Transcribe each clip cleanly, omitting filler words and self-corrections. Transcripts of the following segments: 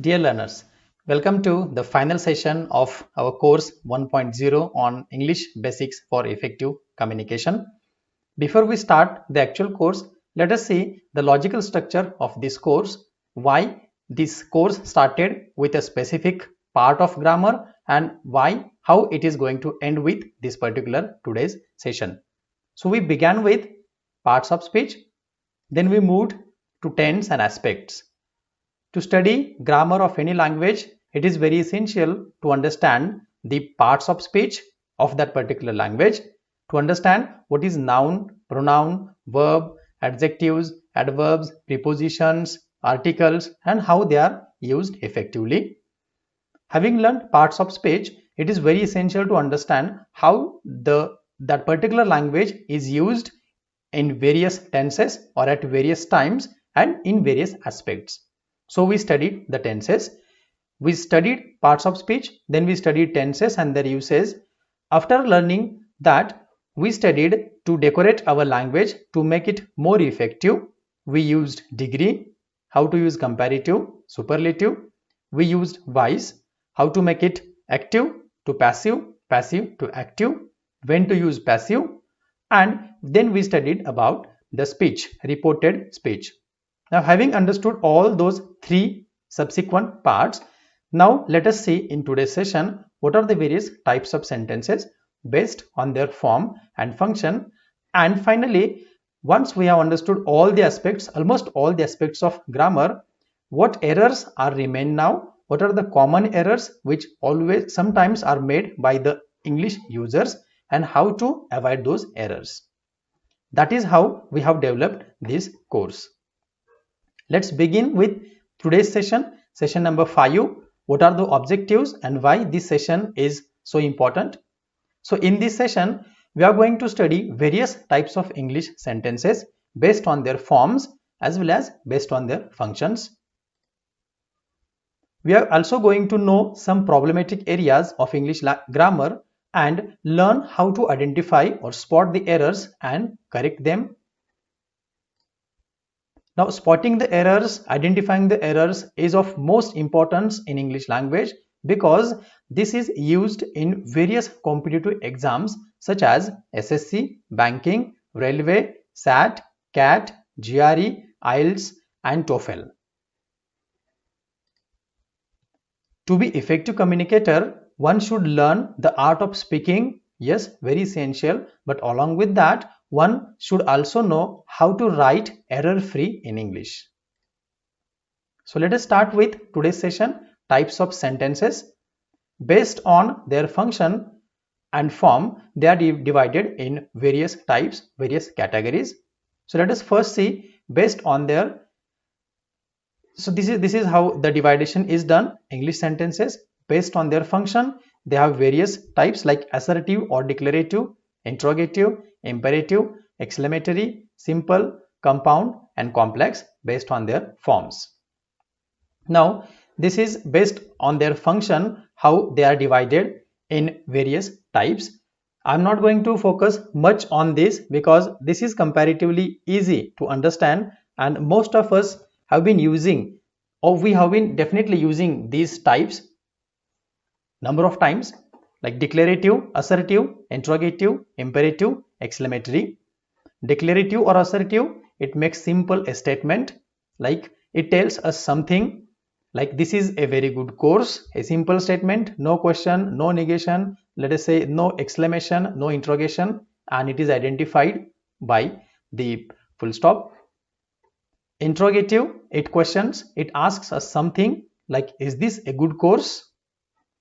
Dear learners, welcome to the final session of our course 1.0 on English Basics for Effective Communication. Before we start the actual course, let us see the logical structure of this course, why this course started with a specific part of grammar and how it is going to end with this particular today's session. So we began with parts of speech, then we moved to tense and aspects. To study grammar of any language, it is very essential to understand the parts of speech of that particular language, to understand what is noun, pronoun, verb, adjectives, adverbs, prepositions, articles, and how they are used effectively. Having learned parts of speech, it is very essential to understand how that particular language is used in various tenses or at various times and in various aspects. So we studied the tenses, we studied parts of speech, then we studied tenses and their uses. After learning that, we studied to decorate our language to make it more effective. We used degree, how to use comparative, superlative. We used wise, how to make it active to passive, passive to active, when to use passive, and then we studied about the speech, reported speech. Now, having understood all those three subsequent parts, now let us see in today's session what are the various types of sentences based on their form and function. And finally, once we have understood all the aspects, almost all the aspects of grammar, what errors are remain now, what are the common errors which always sometimes are made by the English users, and how to avoid those errors. That is how we have developed this course. Let's begin with today's session, session number 5. What are the objectives and why this session is so important? So in this session, we are going to study various types of English sentences based on their forms as well as based on their functions. We are also going to know some problematic areas of English grammar and learn how to identify or spot the errors and correct them. Now, spotting the errors, identifying the errors is of most importance in English language because this is used in various competitive exams such as SSC, banking, railway, SAT, CAT, GRE, IELTS and TOEFL. To be effective communicator, one should learn the art of speaking. Yes, very essential, but along with that, one should also know how to write error-free in English. So let us start with today's session, types of sentences. Based on their function and form, they are divided in various types, various categories. So let us first see based on their, so this is how the division is done. English sentences based on their function, they have various types like assertive or declarative, interrogative, imperative, exclamatory, simple, compound and complex based on their forms. Now, this is based on their function, how they are divided in various types. I'm not going to focus much on this because this is comparatively easy to understand and most of us have been using, or we have been definitely using these types number of times, like declarative, assertive, interrogative, imperative, exclamatory. Declarative or assertive, it makes simple a statement, like it tells us something, like this is a very good course, a simple statement, no question, no negation, let us say no exclamation, no interrogation, and it is identified by the full stop. Interrogative, it questions, it asks us something like is this a good course?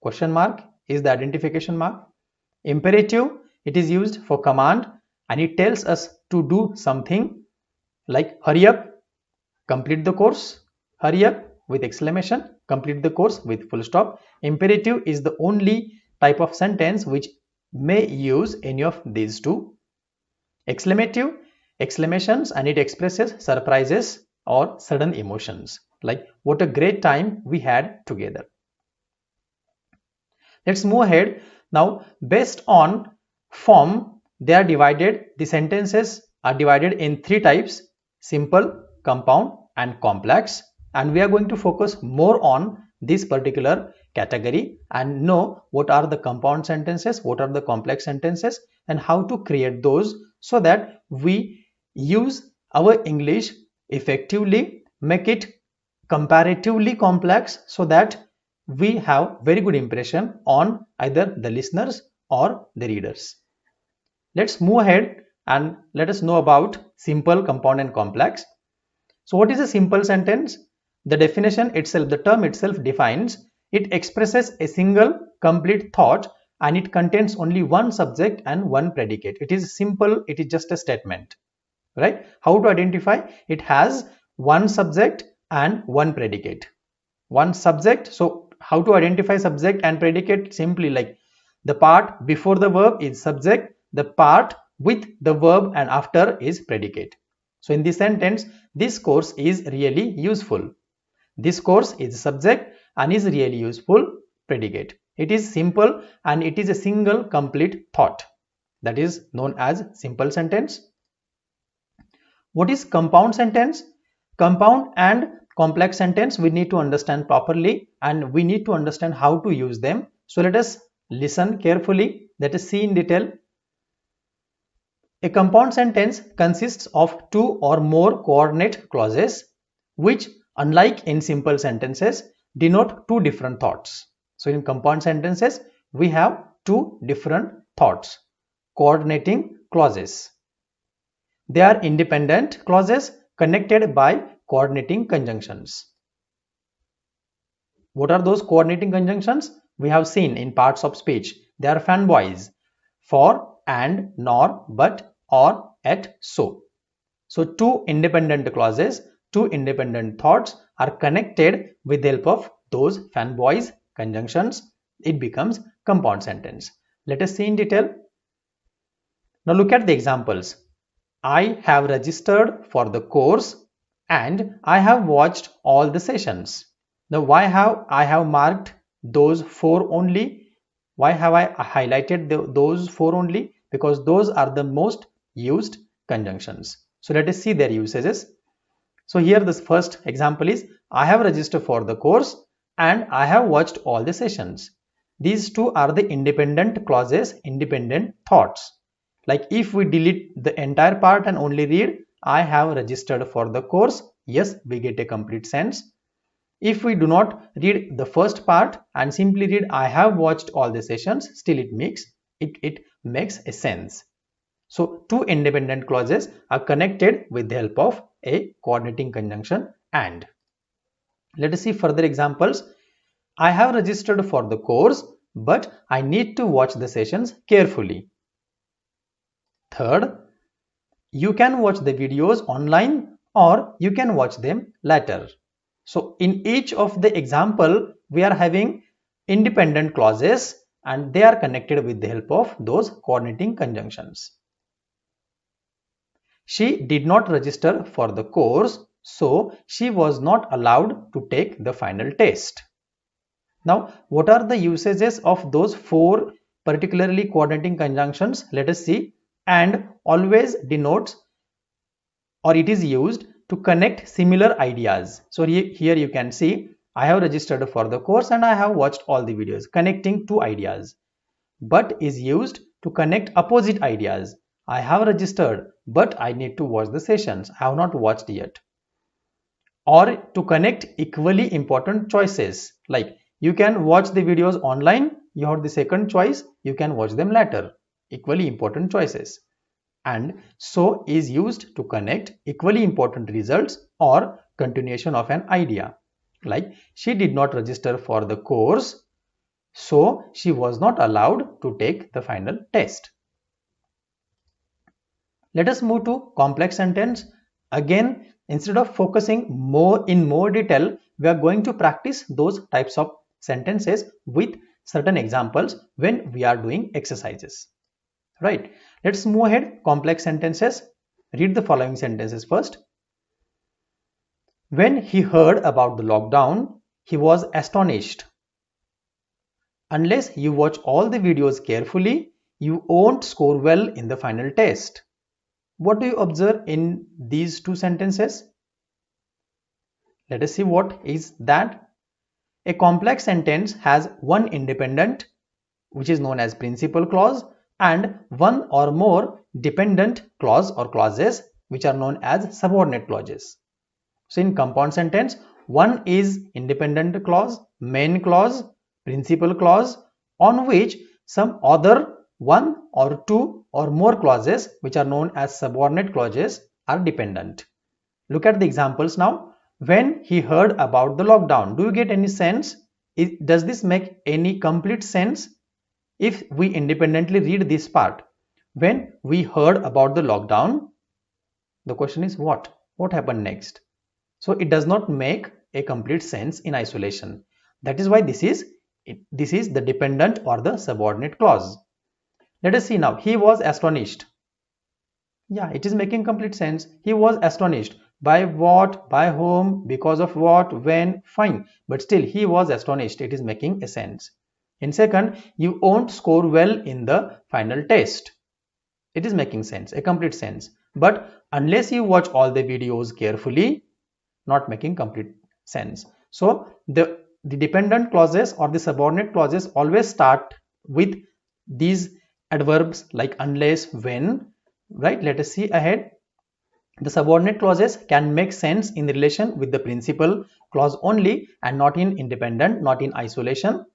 Question mark is the identification mark. Imperative, it is used for command and it tells us to do something like hurry up, complete the course, hurry up with exclamation, complete the course with full stop. Imperative is the only type of sentence which may use any of these two. Exclamative, exclamations, and it expresses surprises or sudden emotions like what a great time we had together. Let's move ahead. Now, based on form, they are divided, the sentences are divided in three types: simple, compound and complex, and we are going to focus more on this particular category and know what are the compound sentences, what are the complex sentences, and how to create those so that we use our English effectively, make it comparatively complex so that we have very good impression on either the listeners or the readers. Let's move ahead and let us know about simple, compound and complex. So what is a simple sentence? The definition itself, the term itself defines, it expresses a single complete thought and it contains only one subject and one predicate. It is simple, it is just a statement, right? How to identify? It has one subject and one predicate. One subject, so how to identify subject and predicate? Simply like the part before the verb is subject, the part with the verb and after is predicate. So in this sentence, this course is really useful. This course is subject and is really useful predicate. It is simple and it is a single complete thought. That is known as simple sentence. What is compound sentence? Compound and complex sentence we need to understand properly and we need to understand how to use them. So let us listen carefully. Let us see in detail. A compound sentence consists of two or more coordinate clauses which, unlike in simple sentences, denote two different thoughts. So in compound sentences, we have two different thoughts, coordinating clauses. They are independent clauses connected by coordinating conjunctions. What are those coordinating conjunctions? We have seen in parts of speech. They are fanboys: for, and, nor, but, or, at, so. So two independent clauses, two independent thoughts are connected with the help of those fanboys conjunctions. It becomes compound sentence. Let us see in detail. Now look at the examples. I have registered for the course and I have watched all the sessions. Now why have I have marked those four only? Why have I highlighted those four only? Because those are the most used conjunctions. So let us see their usages. So here this first example is I have registered for the course and I have watched all the sessions. These two are the independent clauses, independent thoughts. Like if we delete the entire part and only read I have registered for the course, yes, we get a complete sense. If we do not read the first part and simply read I have watched all the sessions, still it makes a sense. So two independent clauses are connected with the help of a coordinating conjunction and. Let us see further examples. I have registered for the course, but I need to watch the sessions carefully. Third, you can watch the videos online or you can watch them later. So in each of the example, we are having independent clauses and they are connected with the help of those coordinating conjunctions. She did not register for the course, so she was not allowed to take the final test. Now, what are the usages of those four particularly coordinating conjunctions? Let us see. And always denotes or it is used to connect similar ideas. So here you can see I have registered for the course and I have watched all the videos, connecting two ideas. But is used to connect opposite ideas. I have registered, but I need to watch the sessions. I have not watched yet. Or to connect equally important choices. Like you can watch the videos online, you have the second choice, you can watch them later. Equally important choices. And so is used to connect equally important results or continuation of an idea. Like she did not register for the course, so she was not allowed to take the final test. Let us move to complex sentence. Again, instead of focusing in more detail, we are going to practice those types of sentences with certain examples when we are doing exercises. Right. Let's move ahead. Complex sentences. Read the following sentences first. When he heard about the lockdown, he was astonished. Unless you watch all the videos carefully, you won't score well in the final test. What do you observe in these two sentences? Let us see what is that. A complex sentence has one independent, which is known as principal clause, and one or more dependent clause or clauses, which are known as subordinate clauses. So in compound sentence, one is independent clause, main clause, principal clause, on which some other one or two or more clauses, which are known as subordinate clauses, are dependent. Look at the examples now. When he heard about the lockdown, do you get any sense? Does this make any complete sense? If we independently read this part, when we heard about the lockdown, the question is what? What happened next? So it does not make a complete sense in isolation. That is why this is the dependent or the subordinate clause. Let us see now. He was astonished. Yeah, it is making complete sense. He was astonished. By what? By whom? Because of what? When? Fine. But still, he was astonished. It is making a sense. In second, you won't score well in the final test. It is making sense, a complete sense. But unless you watch all the videos carefully, not making complete sense. So the dependent clauses or the subordinate clauses always start with these adverbs like unless, when, right? Let us see ahead. The subordinate clauses can make sense in relation with the principal clause only and not in independent, not in isolation.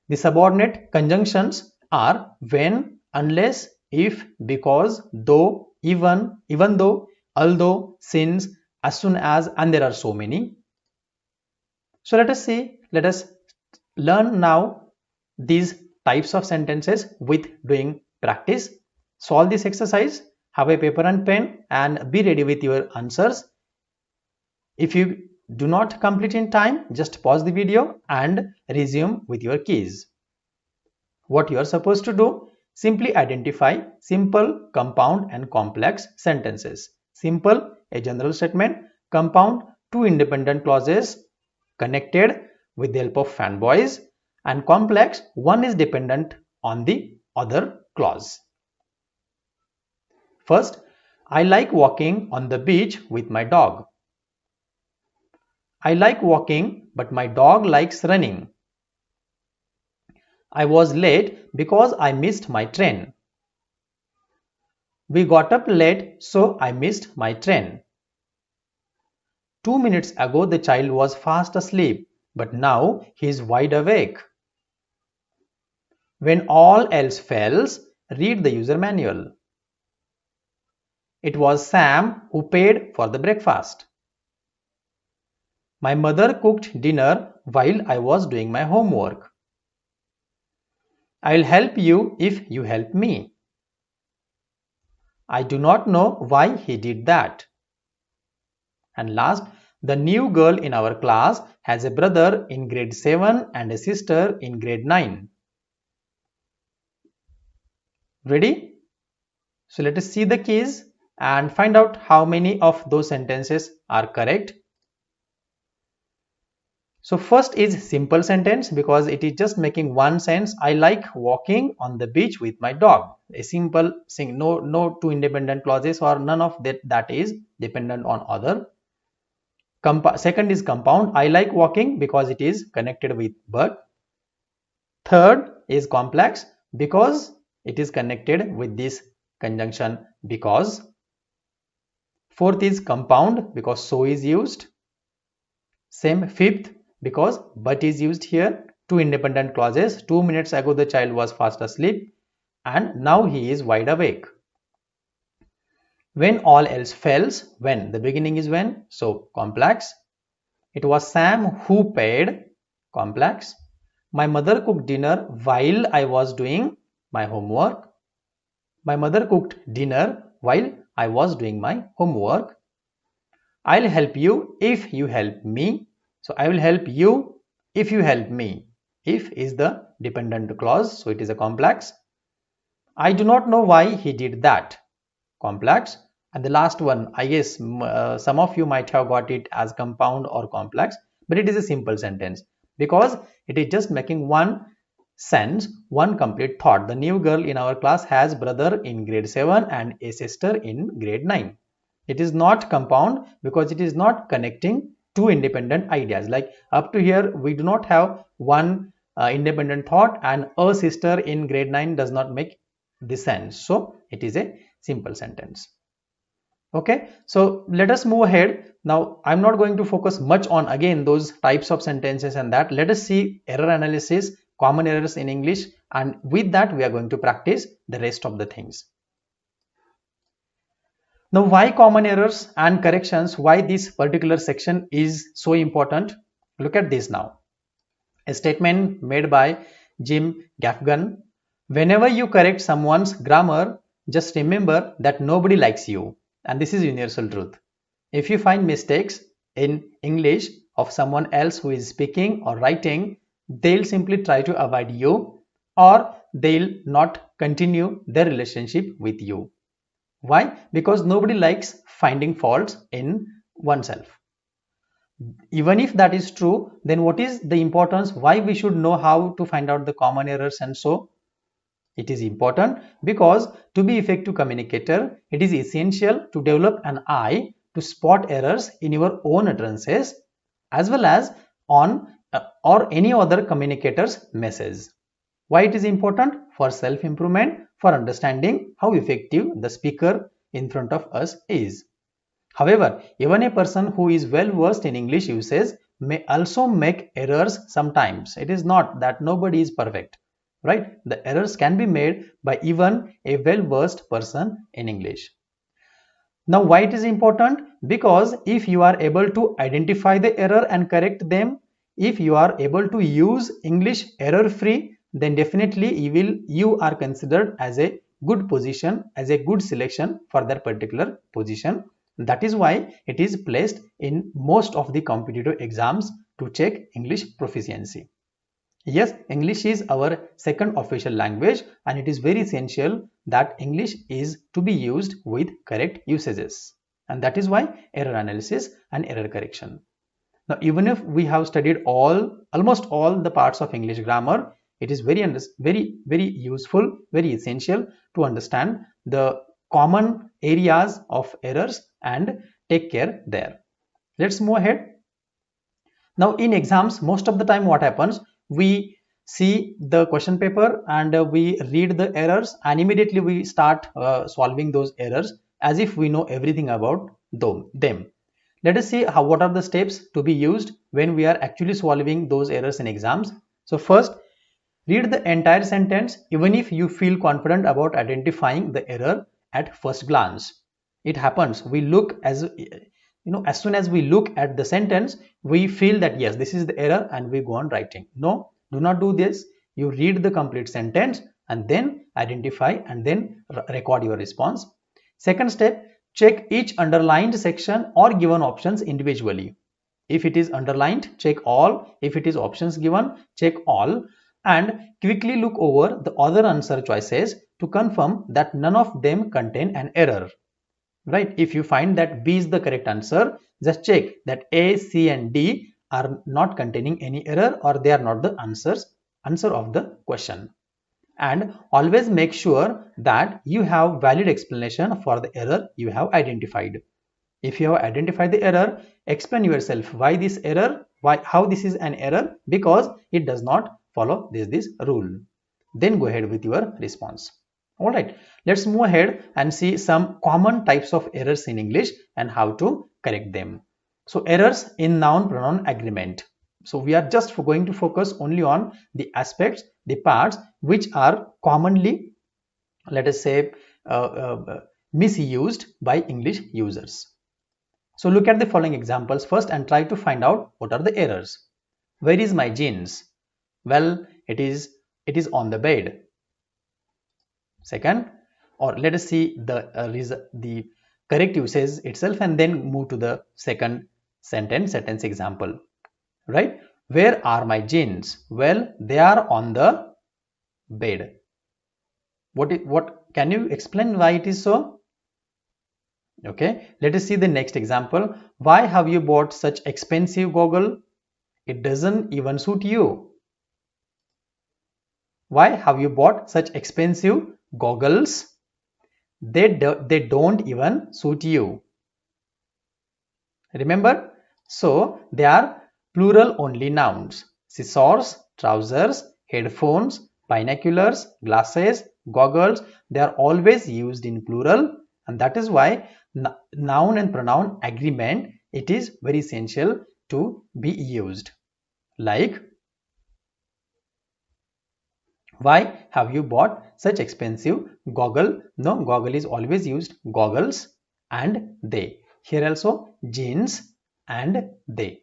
The subordinate conjunctions are when, unless, if, because, though, even though, although, since, as soon as, and there are so many. So let us learn now these types of sentences with doing practice. Solve this exercise, have a paper and pen, and be ready with your answers. If you do not complete in time, just pause the video and resume with your keys. What you are supposed to do? Simply identify simple, compound, and complex sentences. Simple, a general statement. Compound, two independent clauses connected with the help of fanboys. And complex, one is dependent on the other clause. First, I like walking on the beach with my dog. I like walking, but my dog likes running. I was late because I missed my train. We got up late, so I missed my train. 2 minutes ago, the child was fast asleep, but now he is wide awake. When all else fails, read the user manual. It was Sam who paid for the breakfast. My mother cooked dinner while I was doing my homework. I will help you if you help me. I do not know why he did that. And last, the new girl in our class has a brother in grade 7 and a sister in grade 9. Ready? So let us see the keys and find out how many of those sentences are correct. So first is simple sentence because it is just making one sense. I like walking on the beach with my dog. A simple thing, no two independent clauses or none of that is dependent on other. Second is compound. I like walking because it is connected with but. Third is complex because it is connected with this conjunction because. Fourth is compound because so is used. Same fifth because but is used here. Two independent clauses. 2 minutes ago the child was fast asleep and now he is wide awake. When all else fails, when, the beginning is when, so complex. It was Sam who paid, complex. My mother cooked dinner while I was doing my homework. My mother cooked dinner while I was doing my homework. I'll help you if you help me. So I will help you if you help me. If is the dependent clause, so it is a complex. I do not know why he did that, complex. And the last one, I guess some of you might have got it as compound or complex, but it is a simple sentence because it is just making one sense, one complete thought. The new girl in our class has brother in grade 7 and a sister in grade 9. It is not compound because it is not connecting two independent ideas. Like up to here, we do not have one independent thought, and a sister in grade 9 does not make the sense. So it is a simple sentence. Okay, so let us move ahead. Now I'm not going to focus much on again those types of sentences and that. Let us see error analysis, common errors in English, and with that we are going to practice the rest of the things. Now, why common errors and corrections, why this particular section is so important? Look at this now. A statement made by Jim Gaffigan: whenever you correct someone's grammar, just remember that nobody likes you. And this is universal truth. If you find mistakes in English of someone else who is speaking or writing, they'll simply try to avoid you, or they'll not continue their relationship with you. Why? Because nobody likes finding faults in oneself. Even if that is true, then what is the importance? Why we should know how to find out the common errors? And so it is important because to be effective communicator, it is essential to develop an eye to spot errors in your own utterances as well as on or any other communicator's message. Why it is important? For self-improvement, for understanding how effective the speaker in front of us is. However, even a person who is well versed in English usage may also make errors sometimes. It is not that nobody is perfect, right? The errors can be made by even a well versed person in English. Now, why it is important? Because if you are able to identify the error and correct them, if you are able to use English error free, then definitely you are considered as a good position, as a good selection for that particular position. That is why it is placed in most of the competitive exams to check English proficiency. Yes, English is our second official language, and it is very essential that English is to be used with correct usages. And that is why error analysis and error correction. Now, even if we have studied almost all the parts of English grammar, it is very useful, very essential to understand the common areas of errors and take care there. Let's move ahead. Now, in exams, most of the time what happens, we see the question paper and we read the errors and immediately we start solving those errors as if we know everything about them. Let us see what are the steps to be used when we are actually solving those errors in exams. So first, read the entire sentence even if you feel confident about identifying the error at first glance. It happens, we look as soon as we look at the sentence, we feel that yes, this is the error and we go on writing. No, do not do this. You read the complete sentence and then identify and then record your response. Second step, check each underlined section or given options individually. If it is underlined, check all. If it is options given, check all. And quickly look over the other answer choices to confirm that none of them contain an error. Right? If you find that B is the correct answer, just check that A, C and D are not containing any error or they are not the answer of the question. And always make sure that you have valid explanation for the error you have identified. If you have identified the error, explain yourself why this error, how this is an error, because it does not follow this rule. Then go ahead with your response. Alright, let's move ahead and see some common types of errors in English and how to correct them. So errors in noun-pronoun agreement. So we are just going to focus only on the aspects, the parts which are commonly, let us say, misused by English users. So look at the following examples first and try to find out what are the errors. Where is my jeans? Well, it is on the bed. Second, or let us see the correct usage itself and then move to the second sentence example. Right? Where are my jeans? Well, they are on the bed. What can you explain why it is so? Okay, let us see the next example. Why have you bought such expensive goggle? It doesn't even suit you. Why have you bought such expensive goggles? They don't even suit you. Remember? So they are plural only nouns. Scissors, trousers, headphones, binoculars, glasses, goggles, they are always used in plural, and that is why noun and pronoun agreement, it is very essential to be used. Like, why have you bought such expensive goggle? No, goggle is always used. Goggles and they. Here also jeans and they.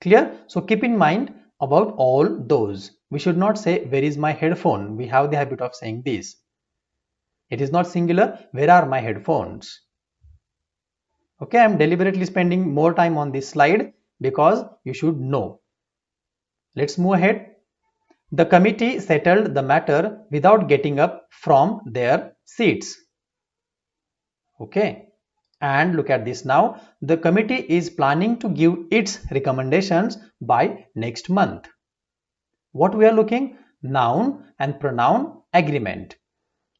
Clear? So keep in mind about all those. We should not say where is my headphone. We have the habit of saying this. It is not singular. Where are my headphones? Okay, I am deliberately spending more time on this slide because you should know. Let's move ahead. The committee settled the matter without getting up from their seats. Okay, and look at this now. The committee is planning to give its recommendations by next month. What we are looking? Noun and pronoun agreement.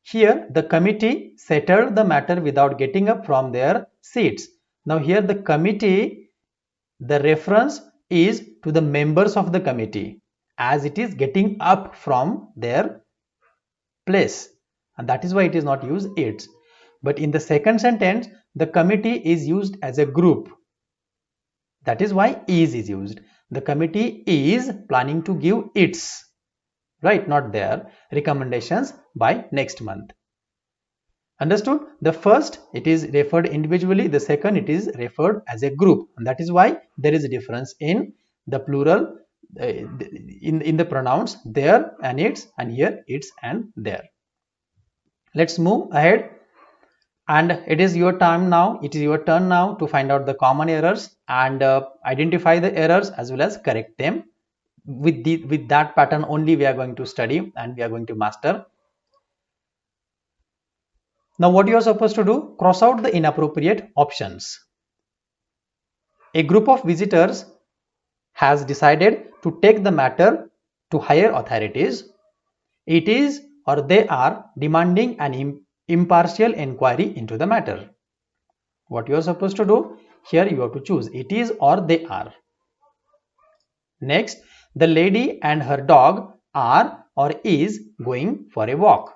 Here the committee settled the matter without getting up from their seats. Now here the committee, the reference is to the members of the committee, as it is getting up from their place, and that is why it is not used its. But in the second sentence, the committee is used as a group. That is why is used. The committee is planning to give its, right, not their, recommendations by next month. Understood? The first, it is referred individually. The second, it is referred as a group, and that is why there is a difference in the plural, in the pronouns there and its, and here its and there. Let's move ahead, and it is your time now. It is your turn now to find out the common errors and identify the errors as well as correct them. With that pattern only we are going to study and we are going to master. Now what you are supposed to do? Cross out the inappropriate options. A group of visitors has decided to take the matter to higher authorities. It is or they are demanding an impartial inquiry into the matter. What you are supposed to do? Here you have to choose it is or they are. Next, the lady and her dog are or is going for a walk.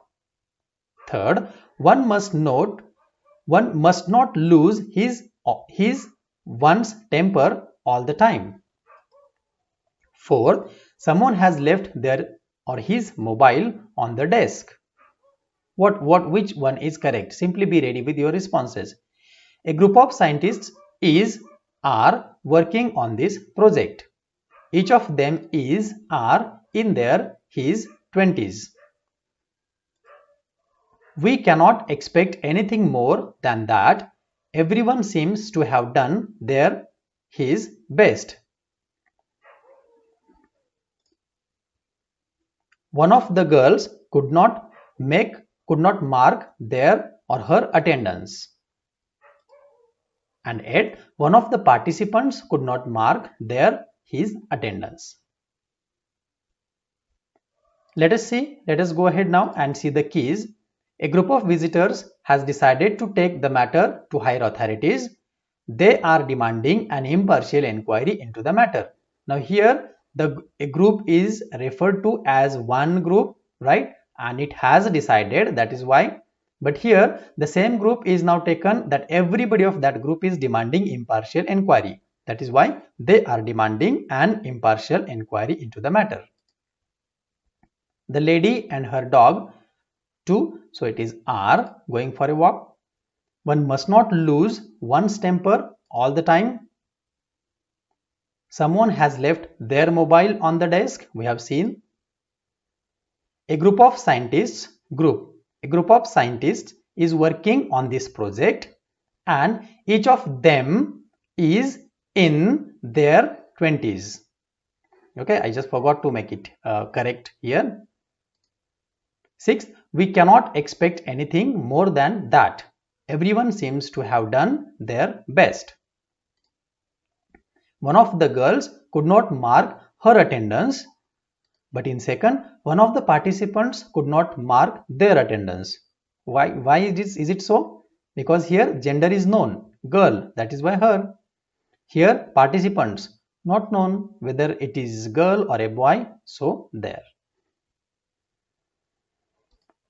Third, one must not lose one's temper all the time. Fourth, someone has left their or his mobile on the desk. Which one is correct? Simply be ready with your responses. A group of scientists are working on this project. Each of them are in his 20s. We cannot expect anything more than that. Everyone seems to have done his best. One of the girls could not mark their or her attendance, and yet one of the participants could not mark his attendance. Let us go ahead now and see the keys. A group of visitors has decided to take the matter to higher authorities. They are demanding an impartial inquiry into the matter. Now here a group is referred to as one group, right? And it has decided, that is why. But here the same group is now taken that everybody of that group is demanding impartial inquiry. That is why they are demanding an impartial inquiry into the matter. The lady and her dog too, so it is are going for a walk. One must not lose one's temper all the time. Someone has left their mobile on the desk, we have seen. A group of scientists is working on this project, and each of them is in their 20s. Okay, I just forgot to make it correct here. 6. We cannot expect anything more than that. Everyone seems to have done their best. One of the girls could not mark her attendance, but in second, one of the participants could not mark their attendance. Why is it so? Because here gender is known, girl, that is why her. Here participants not known whether it is girl or a boy, so there.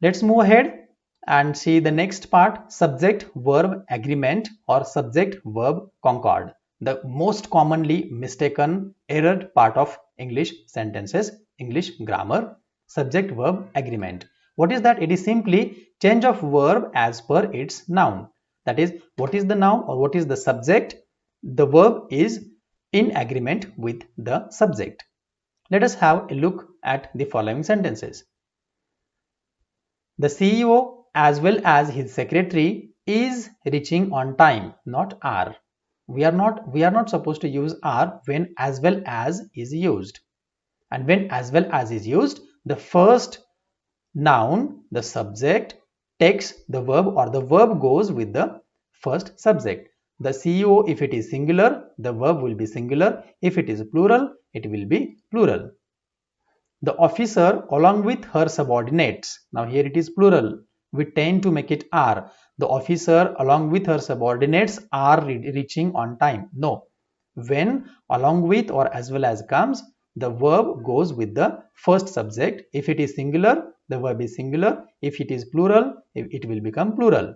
Let's move ahead and see the next part, subject verb agreement or subject verb concord. The most commonly mistaken errored part of English sentences, English grammar, subject verb agreement. What is that? It is simply change of verb as per its noun. That is, what is the noun or what is the subject? The verb is in agreement with the subject. Let us have a look at the following sentences. The CEO as well as his secretary is reaching on time, not are. We are not supposed to use are when as well as is used. And when as well as is used, the first noun, the subject, takes the verb or the verb goes with the first subject. The CEO, if it is singular, the verb will be singular. If it is plural, it will be plural. The officer along with her subordinates. Now here it is plural. We tend to make it are. The officer along with her subordinates are reaching on time. No. When along with or as well as comes, the verb goes with the first subject. If it is singular, the verb is singular. If it is plural, it will become plural.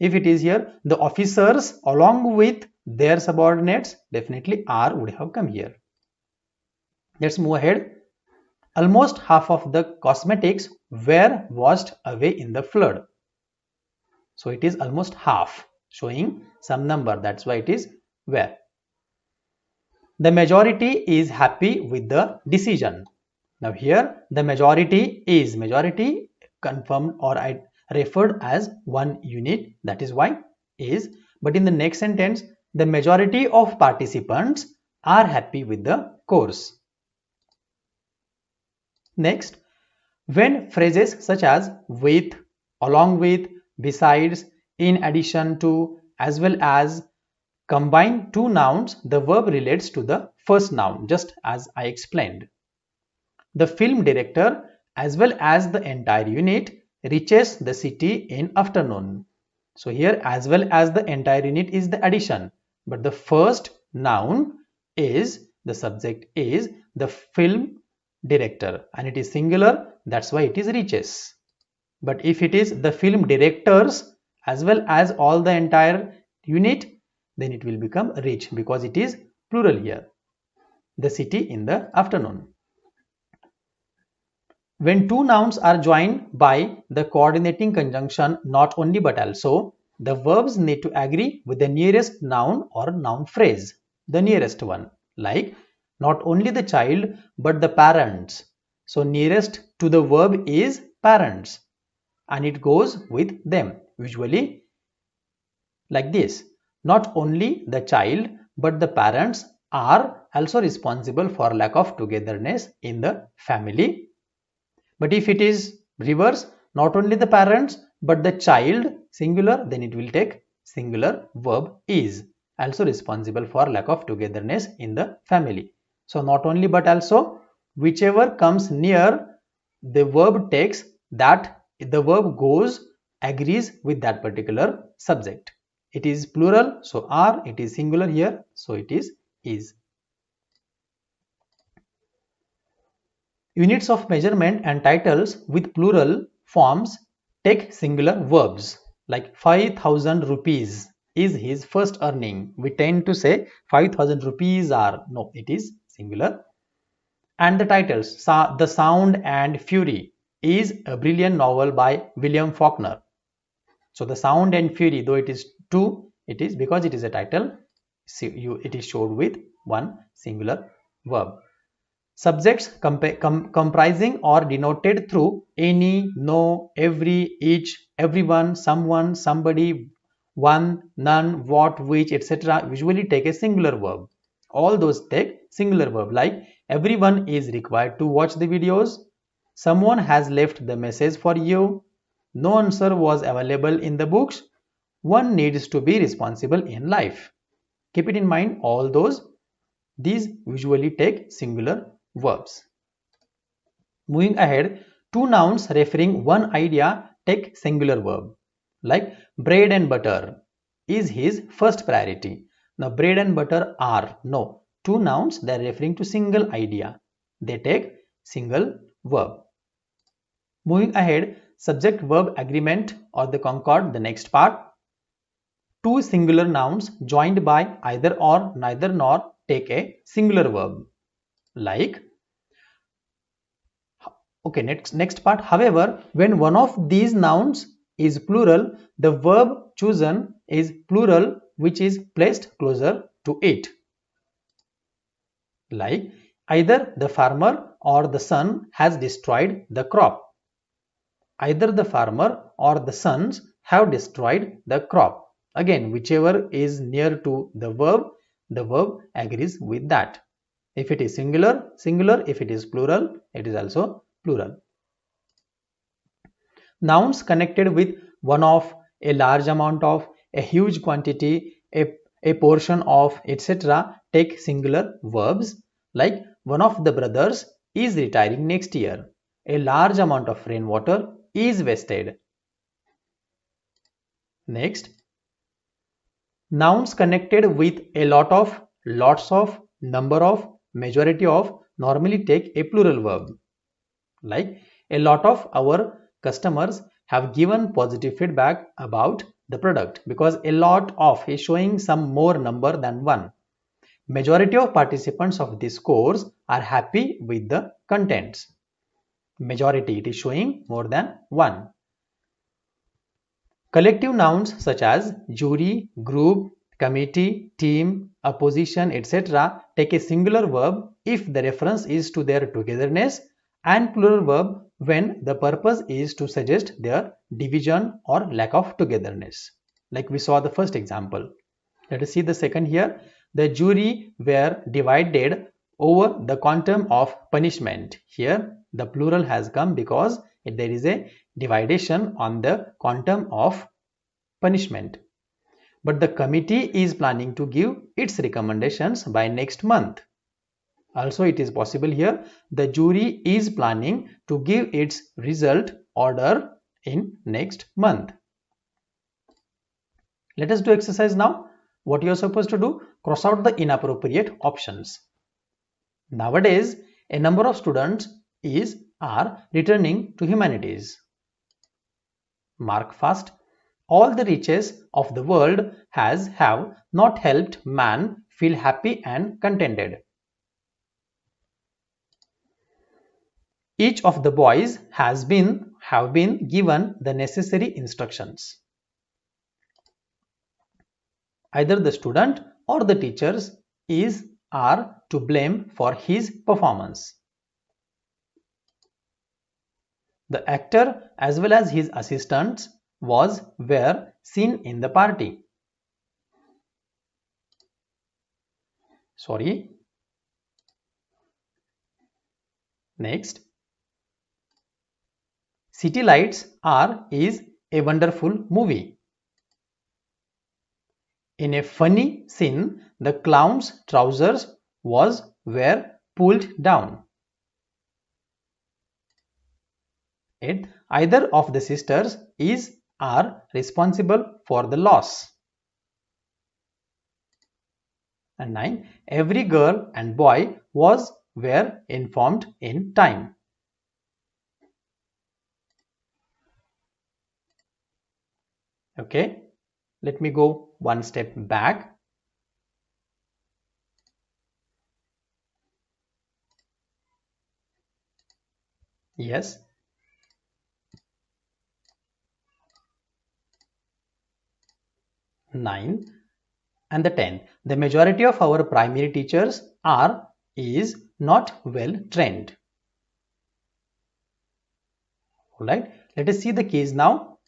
If it is here, the officers along with their subordinates, definitely are would have come here. Let's move ahead. Almost half of the cosmetics were washed away in the flood. So it is almost half, showing some number. That's why it is were. The majority is happy with the decision. Now here the majority confirmed or I referred as one unit. That is why is. But in the next sentence, the majority of participants are happy with the course. Next, when phrases such as with, along with, besides, in addition to, as well as combine two nouns, the verb relates to the first noun, just as I explained. The film director as well as the entire unit reaches the city in afternoon. So here as well as the entire unit is the addition, but the first noun is, the subject is the film director and it is singular, that's why it is reaches. But if it is the film directors as well as all the entire unit, then it will become reach because it is plural here. The city in the afternoon. When two nouns are joined by the coordinating conjunction not only but also, the verbs need to agree with the nearest noun or noun phrase, the nearest one, like not only the child but the parents. So nearest to the verb is parents and it goes with them, usually like this. Not only the child but the parents are also responsible for lack of togetherness in the family. But if it is reverse, not only the parents but the child, singular, then it will take singular verb is also responsible for lack of togetherness in the family. So not only but also, whichever comes near, the verb takes that, the verb goes, agrees with that particular subject. It is plural, so are, it is singular here, so it is. Units of measurement and titles with plural forms take singular verbs, like 5,000 rupees is his first earning. We tend to say 5,000 rupees are, no, it is singular. And the titles, The Sound and Fury is a brilliant novel by William Faulkner. So the Sound and Fury, though it is two, it is because it is a title, it is showed with one singular verb. Subjects comprising or denoted through any, no, every, each, everyone, someone, somebody, one, none, what, which, etc. usually take a singular verb. All those take singular verb, like everyone is required to watch the videos, someone has left the message for you, no answer was available in the books, one needs to be responsible in life. Keep it in mind, all these usually take singular verbs. Moving ahead, two nouns referring one idea take singular verb, like bread and butter is his first priority. Now bread and butter are, no, two nouns, they are referring to single idea. They take single verb. Moving ahead, subject verb agreement or the concord, the next part. Two singular nouns joined by either or, neither nor take a singular verb. Like, okay, next part. However, when one of these nouns is plural, the verb chosen is plural which is placed closer to it. Like, either the farmer or the son has destroyed the crop. Either the farmer or the sons have destroyed the crop. Again, whichever is near to the verb agrees with that. If it is singular, singular. If it is plural, it is also plural. Nouns connected with one of, a large amount of, a huge quantity, a portion of, etc. take singular verbs. Like, one of the brothers is retiring next year. A large amount of rainwater is wasted. Next, nouns connected with a lot of, lots of, number of, majority of normally take a plural verb. Like, a lot of our customers have given positive feedback about the product, because a lot of is showing some more number than one. Majority of participants of this course are happy with the contents. Majority, it is showing more than one. Collective nouns such as jury, group, committee, team, opposition, etc. take a singular verb if the reference is to their togetherness, and plural verb when the purpose is to suggest their division or lack of togetherness. Like we saw the first example. Let us see the second here. The jury were divided over the quantum of punishment. Here the plural has come because there is a dividation on the quantum of punishment. But the committee is planning to give its recommendations by next month. Also, it is possible here, the jury is planning to give its result order in next month. Let us do exercise now. What you are supposed to do? Cross out the inappropriate options. Nowadays, a number of students are returning to humanities. Mark fast. All the riches of the world have not helped man feel happy and contented. Each of the boys have been given the necessary instructions. Either the student or the teachers are to blame for his performance. The actor as well as his assistants were seen in the party. Sorry. Next. City Lights is a wonderful movie. In a funny scene, the clown's trousers were pulled down. Either of the sisters are responsible for the loss. And 9. Every girl and boy were informed in time. Okay, let me go one step back. Yes. Nine and the 10th. The majority of our primary teachers is not well trained. Alright, let us see the case now.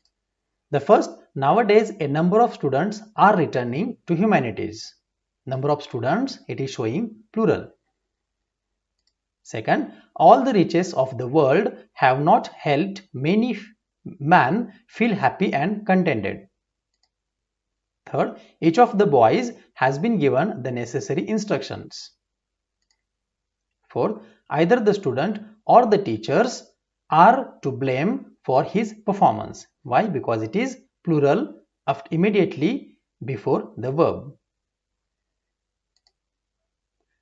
The first, nowadays a number of students are returning to humanities. Number of students, it is showing plural. Second, all the riches of the world have not helped many man feel happy and contented. Third, each of the boys has been given the necessary instructions. Fourth, either the student or the teachers are to blame for his performance. Why? Because it is plural immediately before the verb.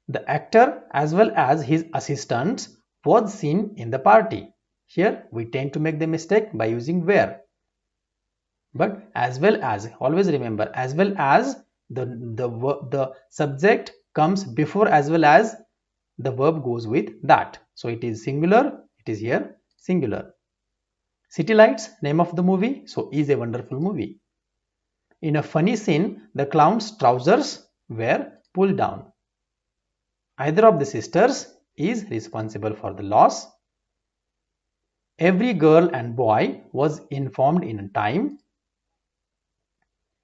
The actor as well as his assistants was seen in the party. Here we tend to make the mistake by using were. But as well as, always remember, as well as the subject comes before as well as the verb goes with that. So it is singular, it is here singular. City Lights, name of the movie, so is a wonderful movie. In a funny scene, the clown's trousers were pulled down. Either of the sisters is responsible for the loss. Every girl and boy was informed in time.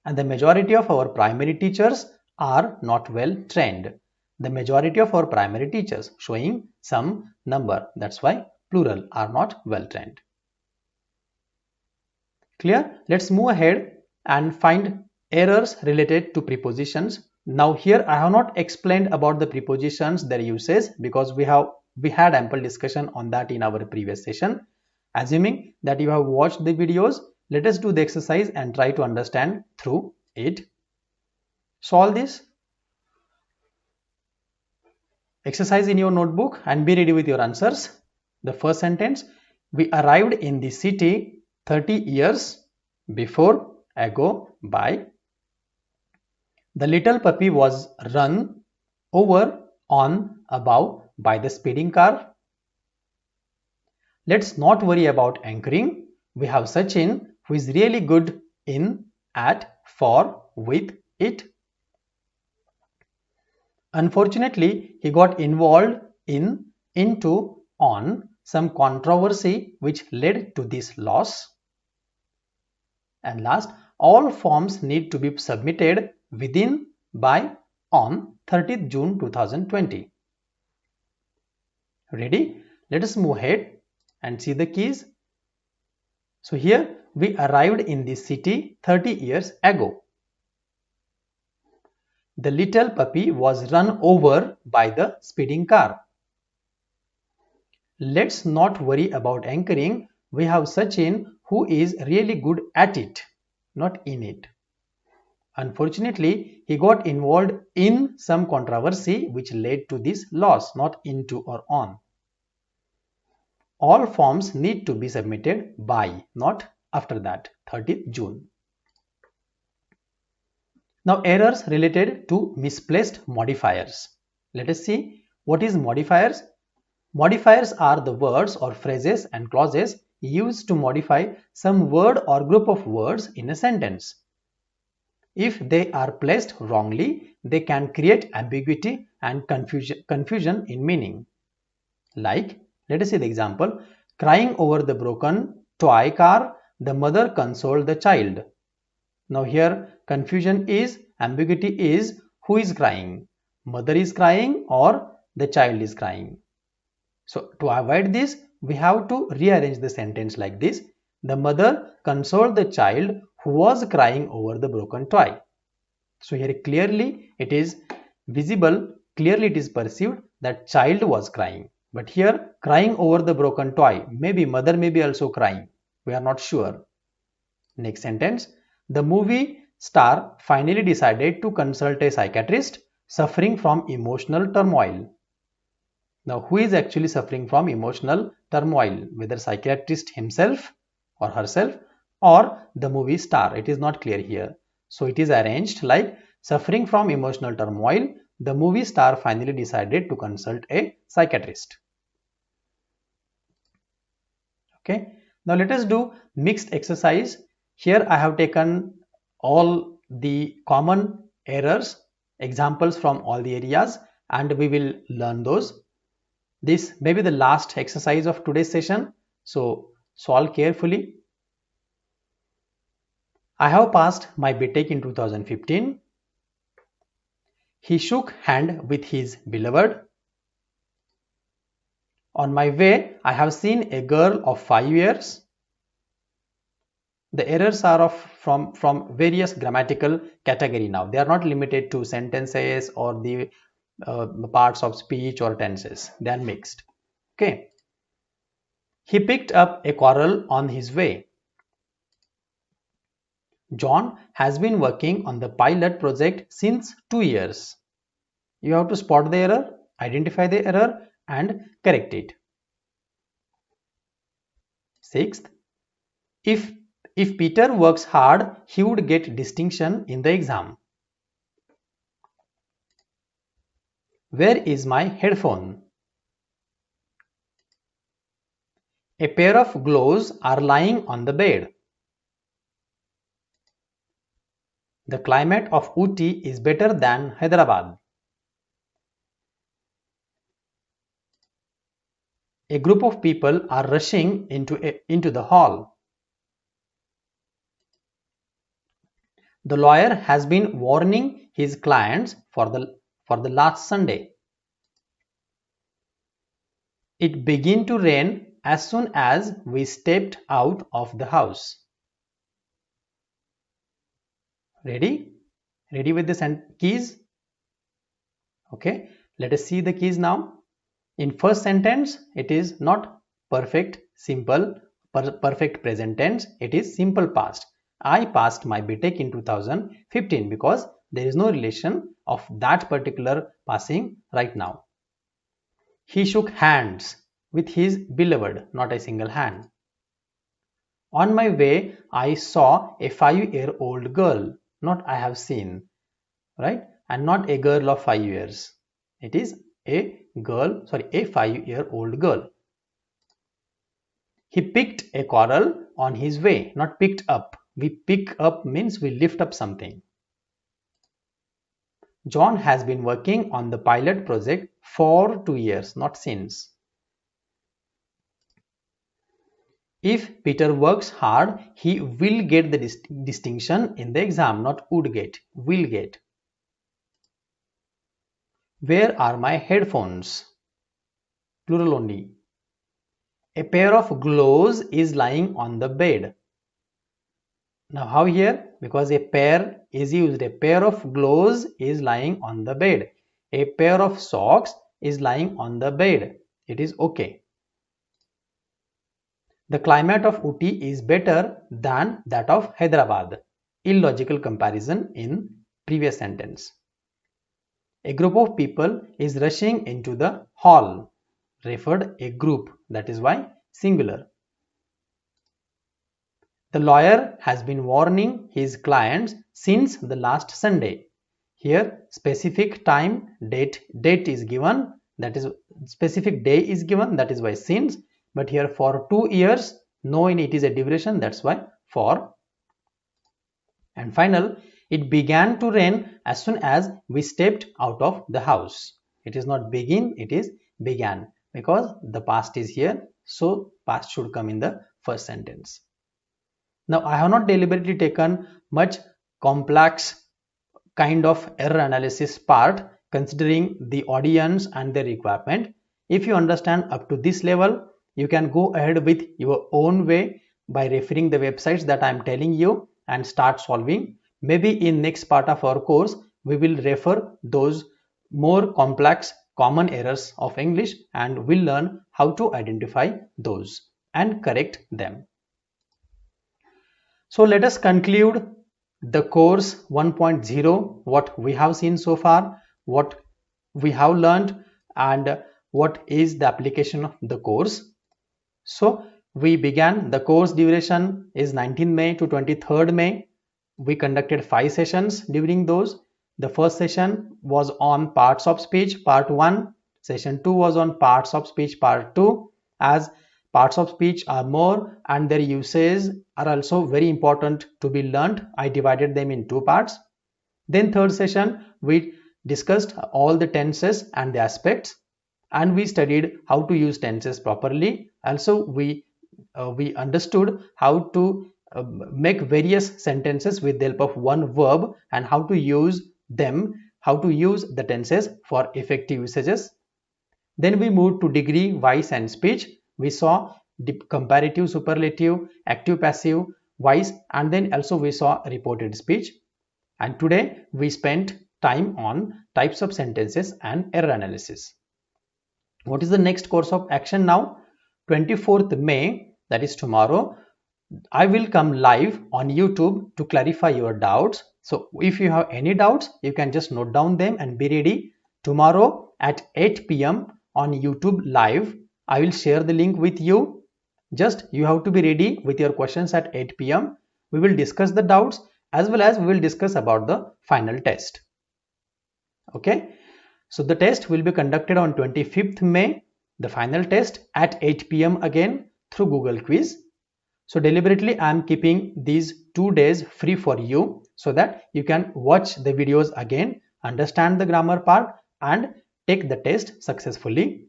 And the majority of our primary teachers are not well trained. The majority of our primary teachers, showing some number, that's why plural, are not well trained. Clear? Let's move ahead and find errors related to prepositions. Now here I have not explained about the prepositions, their uses, because we had ample discussion on that in our previous session. Assuming that you have watched the videos, let us do the exercise and try to understand through it. Solve this exercise in your notebook and be ready with your answers. The first sentence, we arrived in the city 30 years before ago by. The little puppy was run over on above by the speeding car. Let's not worry about anchoring. We have Sachin, who is really good in, at, for, with, it. Unfortunately, he got involved in, into, on some controversy which led to this loss. And last, all forms need to be submitted within, by, on 30th June 2020. Ready? Let us move ahead and see the keys. So here we arrived in this city 30 years ago. The little puppy was run over by the speeding car. Let's not worry about anchoring. We have Sachin, who is really good at it, not in it. Unfortunately, he got involved in some controversy which led to this loss, not into or on. All forms need to be submitted by, not after that, 30th June. Now errors related to misplaced modifiers. Let us see what is modifiers. Modifiers are the words or phrases and clauses used to modify some word or group of words in a sentence. If they are placed wrongly, they can create ambiguity and confusion in meaning. Like, let us see the example. Crying over the broken toy car, the mother consoled the child. Now here confusion is, ambiguity is, who is crying? Mother is crying or the child is crying? So to avoid this, we have to rearrange the sentence like this. The mother consoled the child who was crying over the broken toy. So here clearly it is visible, clearly it is perceived that child was crying. But here crying over the broken toy, maybe mother may be also crying. We are not sure. Next sentence. The movie star finally decided to consult a psychiatrist suffering from emotional turmoil. Now who is actually suffering from emotional turmoil? Whether psychiatrist himself or herself or the movie star? It is not clear here. So it is arranged like suffering from emotional turmoil. The movie star finally decided to consult a psychiatrist. Okay. Now let us do mixed exercise. Here I have taken all the common errors, examples from all the areas, and we will learn those. This may be the last exercise of today's session, so solve carefully. I have passed my BTech in 2015. He shook hand with his beloved. On my way, I have seen a girl of 5 years. The errors are from various grammatical category now. They are not limited to sentences or the parts of speech or tenses. They are mixed. Okay. He picked up a quarrel on his way. John has been working on the pilot project since 2 years. You have to spot the error, identify the error and correct it. Sixth, if Peter works hard, he would get distinction in the exam. Where is my headphone? A pair of gloves are lying on the bed. The climate of Ooty is better than Hyderabad. A group of people are rushing into the hall. The lawyer has been warning his clients for the last Sunday. It began to rain as soon as we stepped out of the house. Ready? Ready with the keys? Okay, let us see the keys now. In first sentence, it is not perfect, simple, perfect present tense. It is simple past. I passed my BTech in 2015 because there is no relation of that particular passing right now. He shook hands with his beloved, not a single hand. On my way, I saw a 5-year-old girl, not I have seen, right? And not a girl of 5 years. It is a 5-year-old girl. He picked a coral on his way, not picked up. We pick up means we lift up something. John has been working on the pilot project for 2 years, not since. If Peter works hard, he will get the distinction in the exam, not would get, will get. Where are my headphones? Plural only. A pair of gloves is lying on the bed. Now how here? Because a pair is used. A pair of gloves is lying on the bed. A pair of socks is lying on the bed. It is okay. The climate of Ooty is better than that of Hyderabad. Illogical comparison in previous sentence. A group of people is rushing into the hall. Referred a group, that is why singular. The lawyer has been warning his clients since the last Sunday. Here specific time, date is given, that is specific day is given, that is why since, but here for 2 years, knowing it is a duration, that's why for. And final, it began to rain as soon as we stepped out of the house. It is not begin, it is began, because the past is here, so past should come in the first sentence. Now I have not deliberately taken much complex kind of error analysis part, considering the audience and their requirement. If you understand up to this level, you can go ahead with your own way by referring the websites that I am telling you and start solving. Maybe in next part of our course, we will refer those more complex common errors of English and we'll learn how to identify those and correct them. So let us conclude the course 1.0, what we have seen so far, what we have learned and what is the application of the course. So we began, the course duration is 19 May to 23rd May. We conducted 5 sessions during those. The first session was on parts of speech, part 1. Session 2 was on parts of speech, part 2. As parts of speech are more and their uses are also very important to be learned, I divided them in 2 parts. Then third session, we discussed all the tenses and the aspects, and we studied how to use tenses properly. Also we understood how to make various sentences with the help of one verb and how to use them, how to use the tenses for effective usages. Then we moved to degree, voice and speech. We saw the comparative, superlative, active, passive, voice, and then also we saw reported speech. And today we spent time on types of sentences and error analysis. What is the next course of action now? 24th May, that is tomorrow, I will come live on YouTube to clarify your doubts. So if you have any doubts, you can just note down them and be ready. Tomorrow at 8 p.m. on YouTube live, I will share the link with you. Just you have to be ready with your questions at 8 p.m. We will discuss the doubts as well as we will discuss about the final test. Okay. So the test will be conducted on 25th May, the final test at 8 p.m. again through Google Quiz. So deliberately I am keeping these 2 days free for you so that you can watch the videos again, understand the grammar part and take the test successfully.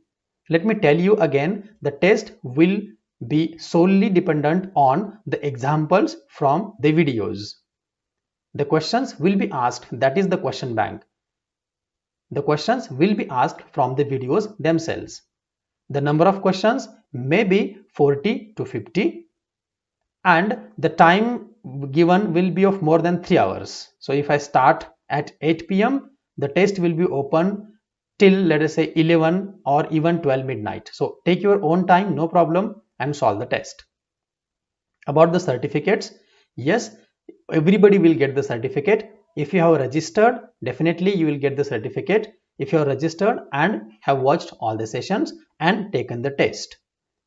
Let me tell you again, the test will be solely dependent on the examples from the videos. The questions will be asked, that is the question bank. The questions will be asked from the videos themselves. The number of questions may be 40 to 50 and the time given will be of more than 3 hours. So if I start at 8 p.m., the test will be open till let us say 11 or even 12 midnight. So take your own time, no problem, and solve the test. About the certificates, yes, everybody will get the certificate. If you have registered, definitely you will get the certificate if you are registered and have watched all the sessions and taken the test.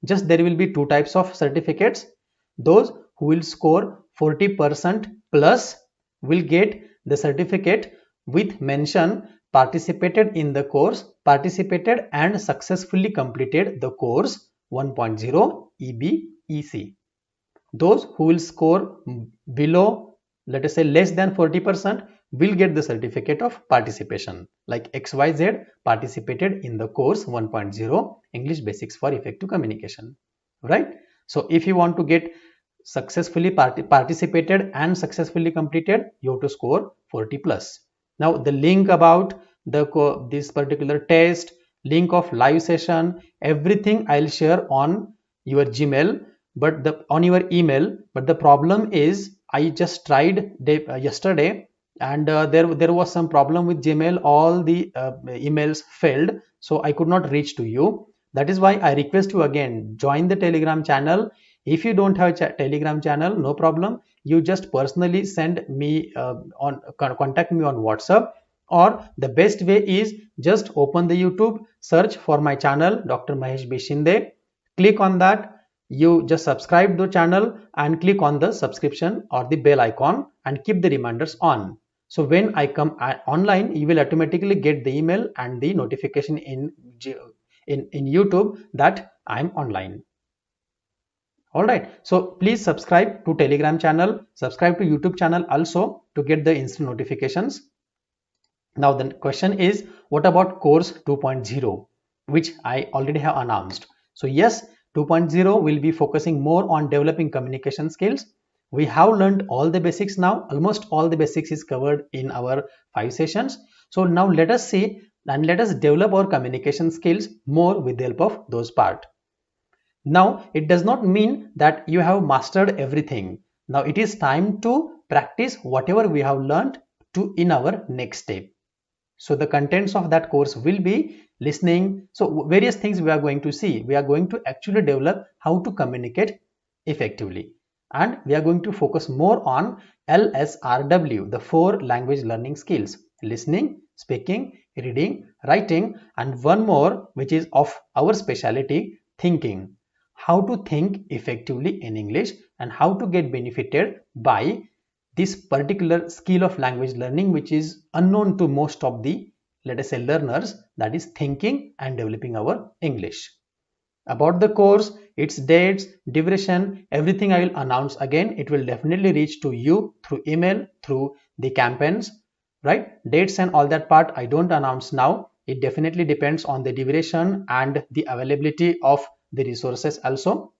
Just there will be 2 types of certificates. Those who will score 40% plus will get the certificate with mention participated in the course, participated and successfully completed the course 1.0 EBEC. Those who will score below, let us say less than 40%, will get the certificate of participation, like XYZ participated in the course 1.0 English Basics for Effective Communication, right? So if you want to get successfully participated and successfully completed, you have to score 40 plus. Now the link about this particular test, link of live session, everything I'll share on your Gmail, but on your email. But the problem is I just tried yesterday and there was some problem with Gmail. All the emails failed, so I could not reach to you. That is why I request you again, join the Telegram channel. If you don't have a Telegram channel, no problem, you just personally send me contact me on WhatsApp, or the best way is just open the YouTube, search for my channel Dr. Mahesh B. Shinde, click on that. You just subscribe the channel and click on the subscription or the bell icon and keep the reminders on. So when I come online, you will automatically get the email and the notification in YouTube that I am online. Alright, so please subscribe to Telegram channel, subscribe to YouTube channel also to get the instant notifications. Now the question is, what about course 2.0, which I already have announced. So yes, 2.0 will be focusing more on developing communication skills. We have learned all the basics now. Almost all the basics is covered in our 5 sessions. So now let us see and let us develop our communication skills more with the help of those parts. Now it does not mean that you have mastered everything. Now it is time to practice whatever we have learned in our next step. So the contents of that course will be listening. So various things we are going to see. We are going to actually develop how to communicate effectively. And we are going to focus more on LSRW, the 4 language learning skills: listening, speaking, reading, writing, and one more which is of our specialty, thinking. How to think effectively in English and how to get benefited by this particular skill of language learning, which is unknown to most of the, let us say, learners, that is thinking and developing our English. About the course, its dates, duration, everything I will announce again. It will definitely reach to you through email, through the campaigns, right? Dates and all that part I don't announce now. It definitely depends on the duration and the availability of the resources also.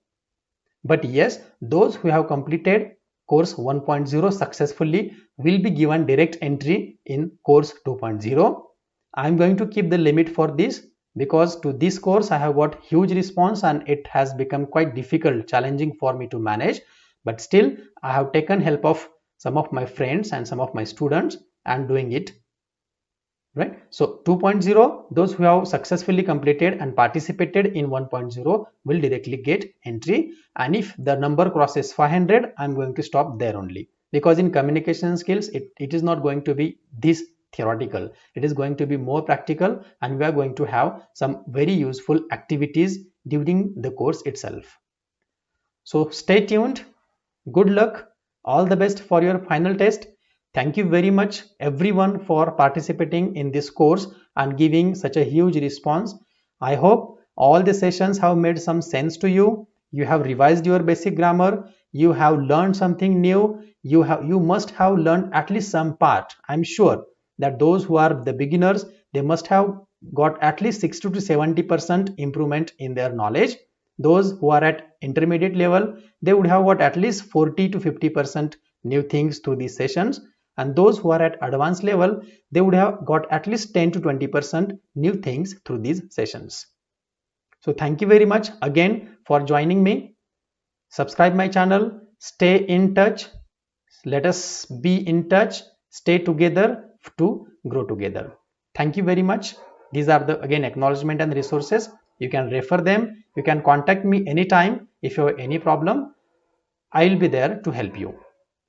But yes, those who have completed course 1.0 successfully will be given direct entry in course 2.0. I am going to keep the limit for this because to this course I have got huge response and it has become quite difficult, challenging for me to manage. But still I have taken help of some of my friends and some of my students and doing it. Right. So 2.0, those who have successfully completed and participated in 1.0 will directly get entry. And if the number crosses 500, I'm going to stop there only, because in communication skills, it is not going to be this theoretical. It is going to be more practical, and we are going to have some very useful activities during the course itself. So stay tuned. Good luck. All the best for your final test. Thank you very much everyone for participating in this course and giving such a huge response. I hope all the sessions have made some sense to you. You have revised your basic grammar. You have learned something new. You must have learned at least some part. I'm sure that those who are the beginners, they must have got at least 60 to 70% improvement in their knowledge. Those who are at intermediate level, they would have got at least 40 to 50% new things through these sessions, and those who are at advanced level, they would have got at least 10 to 20% new things through these sessions. So thank you very much again for joining me. Subscribe my channel, stay in touch, let us be in touch, stay together to grow together. Thank you very much. These are the again acknowledgement and resources. You can refer them. You can contact me anytime if you have any problem. I will be there to help you.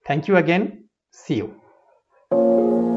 Thank you again. See you.